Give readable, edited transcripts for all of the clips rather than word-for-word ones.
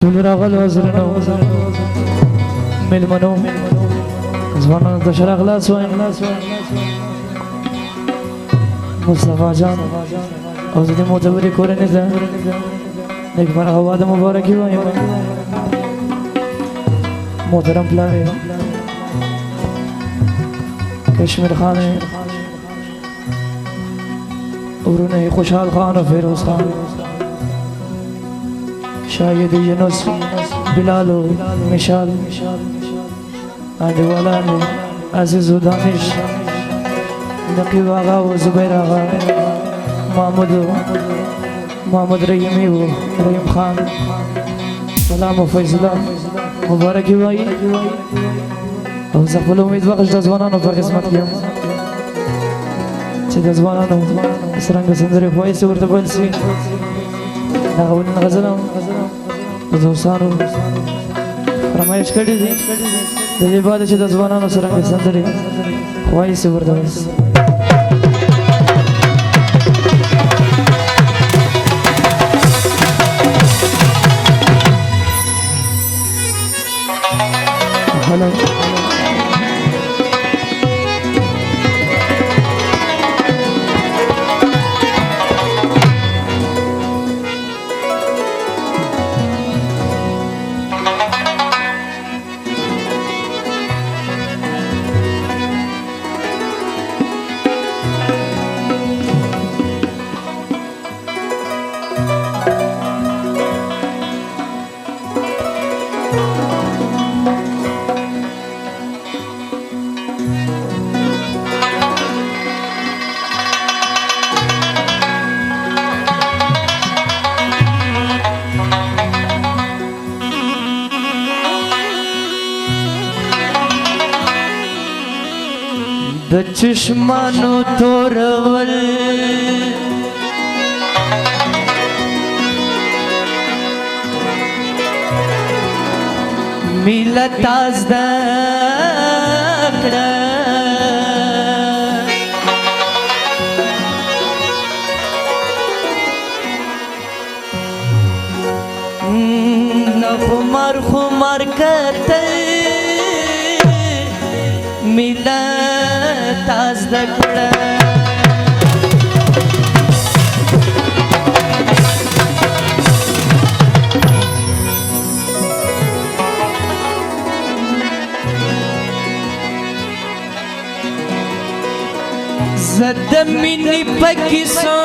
ټول راغلو حضرونو مېلمنو ځوانانو ته ښه راغلاست وایم مصطفی جان او زه د معتبرې کورنۍ ته نیکمرغه واده مبارکي وایم محترم پلار کشمیر خان ورونه خوشحال خان و فیروز خان شاید یونس بلال و مشال آنجوالان عزیز و دانش نقیب آقا و زبیر آقا محمد رحیمی و رحیم خان سلام و فیصله مبارکی وائی او زخبل امید بخش د ځوانانو په خدمت کې چې د ځوانانو څرنګه سندرې خوایسي ورته ویل سي دغه ولې غزل د دوستانو فرمایش کړي دي د دې بعد چې د ځوانانو څرنګه سندرې خوایسي ورته ویل سي د چشمانو تورول ملت ازدا کړه نه خمار کته ملت ازدا کړه زد مینی پکیسو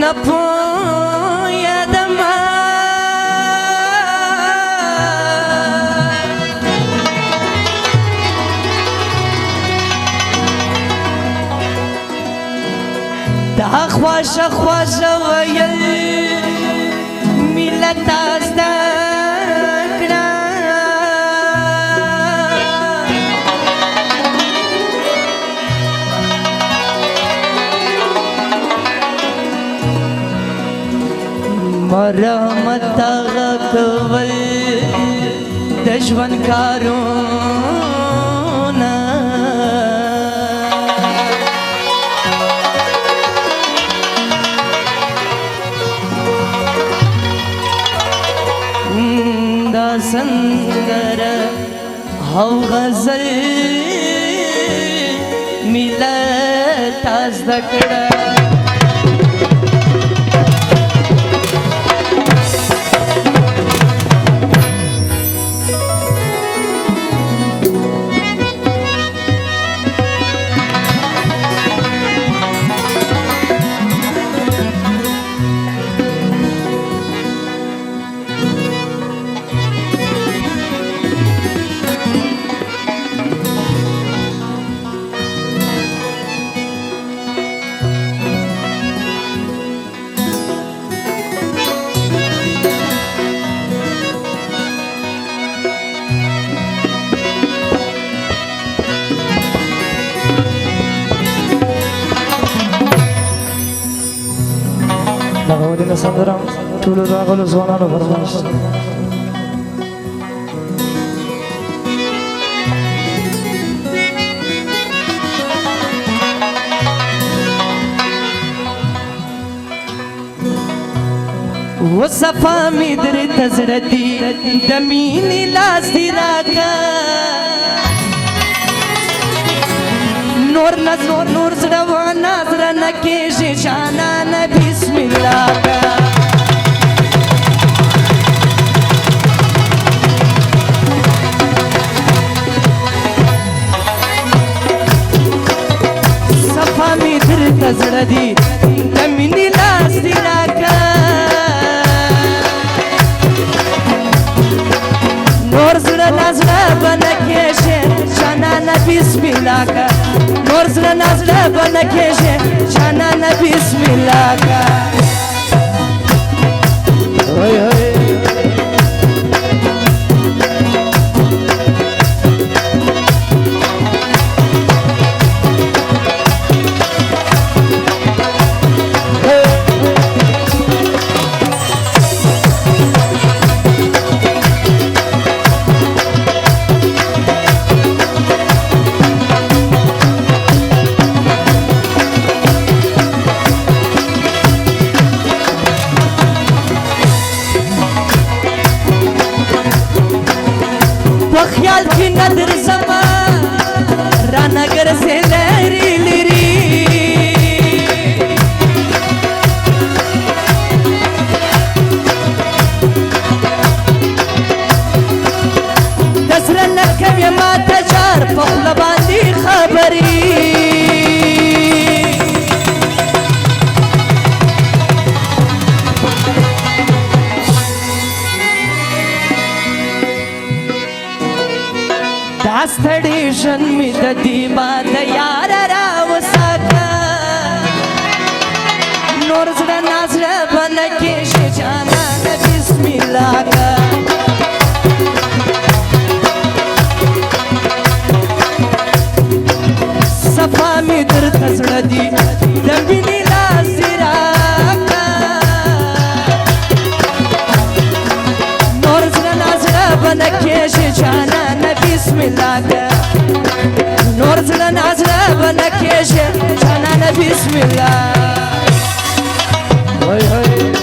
نپو یادما دا خواش ویل ملت ازدا کړه مرحمت هغه کول د ژوند کارونه دا سندره او غزل ملت ازدا کړه دغه سندره ټول راغلو ځوانانو فرمایش و صفا می در تزردی دمینی لاس دی راکا نور نظر نور زروا نظر نکیش شانان بسم الله کا صفا می در تزردی دمینی لاس دی راکا نور زړه نازړه بنه کېږي جانانه بسم الله کا نور زړه نازړه بنه کېږي جانانه بسم الله کا خیال کی ندر زما رانگر سے لری لری دسر نکم یما تجار پخل باندی خبری ستړیشن می د دې باد یار را وساکا نور زړه نازړه بنه کېږي جانان بسم الله کا صفا می درته زړه دي د مینې لاس دې راکا نور زړه نازړه بنه کېږي جانان بسم الله کا نور زړه نازړه بنه کېږي جانانه بسم الله وای وای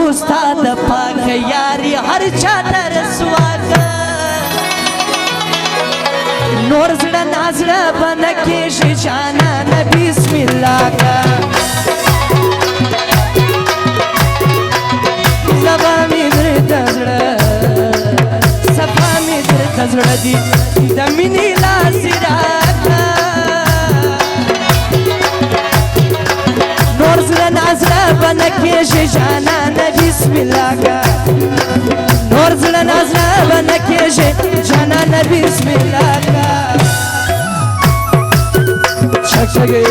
استاد پاک یاری هر چا در سواکا نور زړه نازړه بنه کېږي جانانه بسم الله کا صفا می درته زړه صفا می درته زړه دي د مینې لاس راکا نور زړه نازړه بنه کېږي جانانه بسم الله کا نور زړه نازړه بنه کېږي جانانه بسم الله کا شک شګې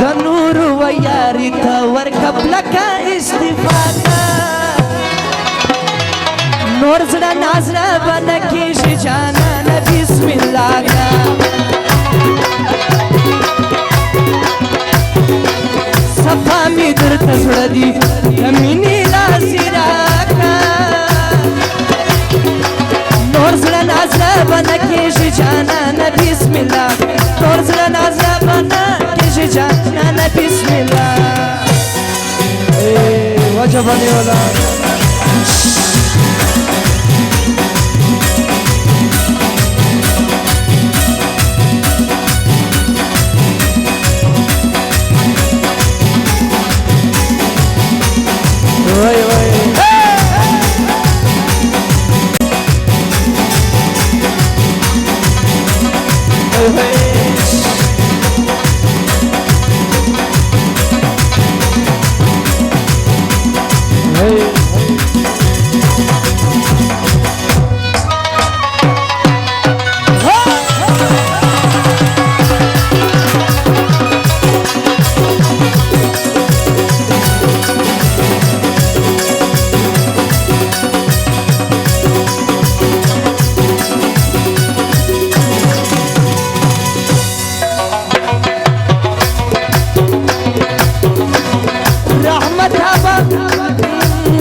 دنور وياري تور قبلك استفاده نور زړه نازله بنکې شي جانان بسم الله صفا می درته زړه دي مینې لاسې راکړه نور زړه نازله بنکې شي جانان بسم الله نور زړه نازله بنکې شي جانان بسم الله وجبني ولا Oi, oi.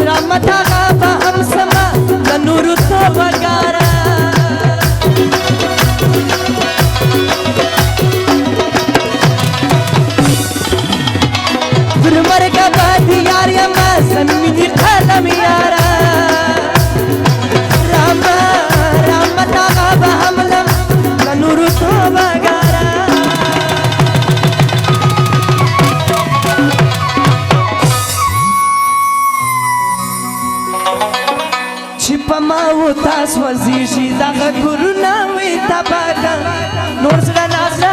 رحمت آغا با هم سما لنور تو بگارا در مرگ بعد یار یما زمینی قلم یارا رحمت آغا با هم لنور تو بگارا پما و تاس وزیشی دغه ګورنا وې تباګه نور زړه نازه